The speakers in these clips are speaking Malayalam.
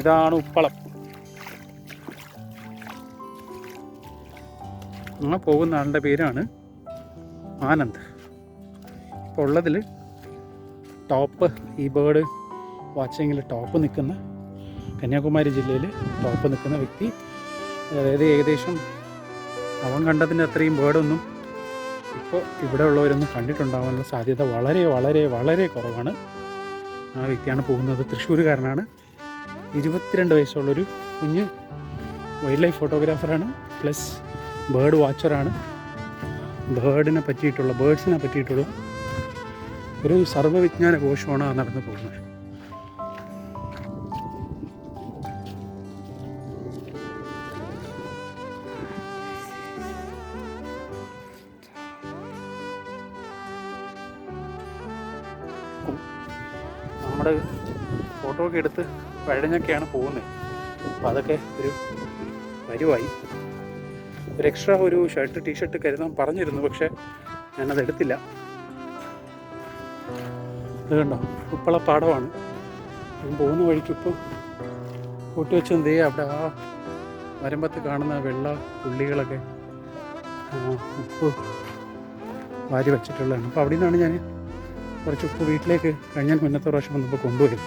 ഇതാണ് ഉപ്പളം. ആ പോകുന്ന ആളുടെ പേരാണ് ആനന്ദ്. ഇപ്പോൾ ഉള്ളതിൽ ടോപ്പ്, ഈ ബേർഡ് വാച്ചിങ്ങിൽ ടോപ്പ് നിൽക്കുന്ന, കന്യാകുമാരി ജില്ലയിൽ ടോപ്പ് നിൽക്കുന്ന വ്യക്തി. അതായത് ഏകദേശം അവൻ കണ്ടതിൻ്റെ അത്രയും ബേർഡൊന്നും ഇപ്പോൾ ഇവിടെ ഉള്ളവരൊന്നും കണ്ടിട്ടുണ്ടാകാനുള്ള സാധ്യത വളരെ വളരെ വളരെ കുറവാണ്. ആ വ്യക്തിയാണ് പോകുന്നത്. തൃശ്ശൂരുകാരനാണ്. 22 വയസ്സുള്ളൊരു കുഞ്ഞ് വൈൽഡ് ലൈഫ് ഫോട്ടോഗ്രാഫറാണ്, പ്ലസ് ബേർഡ് വാച്ചറാണ്. ബേർഡ്സിനെ പറ്റിയിട്ടുള്ള ഒരു സർവ്വവിജ്ഞാന കോശമാണ് നടന്നു പോകുന്നത്. നമ്മുടെ ഫോട്ടോ ഒക്കെ എടുത്ത് വഴഞ്ഞൊക്കെയാണ് പോകുന്നത്. അപ്പോൾ അതൊക്കെ ഒരു വരുവായി. ഒരു എക്സ്ട്രാ ഒരു ഷർട്ട് ടീഷർട്ട് കരുതാൻ പറഞ്ഞിരുന്നു, പക്ഷേ ഞാനത് എടുത്തില്ല. ഇത് കണ്ടോ, ഉപ്പളപ്പാടമാണ്. പോകുന്ന വഴിക്ക് ഇപ്പോൾ കൂട്ടി വെച്ചെന്തേ അവിടെ ആ വരമ്പത്ത് കാണുന്ന വെള്ള പുള്ളികളൊക്കെ ഉപ്പ് വാരി വെച്ചിട്ടുള്ളതാണ്. അപ്പോൾ അവിടെ നിന്നാണ് ഞാൻ കുറച്ച് ഉപ്പ് വീട്ടിലേക്ക് കഴിഞ്ഞ മുന്നത്തെ പ്രാവശ്യം വന്നപ്പോൾ കൊണ്ടുപോയത്.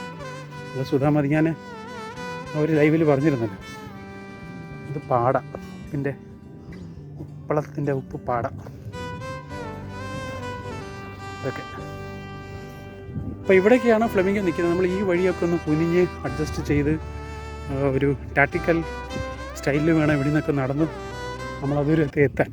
അത് സുധാമതി ഞാൻ അവർ ലൈവിൽ പറഞ്ഞിരുന്നല്ലോ. ഇത് പാട, ഉപ്പളത്തിൻ്റെ ഉപ്പ് പാട ഇതൊക്കെ. അപ്പോൾ ഇവിടേക്കാണ് ഫ്ലെമിംഗോ നിൽക്കുന്നത്. നമ്മൾ ഈ വഴിയൊക്കെ ഒന്ന് കുനിഞ്ഞ് അഡ്ജസ്റ്റ് ചെയ്ത് ഒരു ടാക്ടിക്കൽ സ്റ്റൈലിൽ വേണം ഇവിടെ നിന്നൊക്കെ നടന്ന് നമ്മളതൊരു എത്താൻ.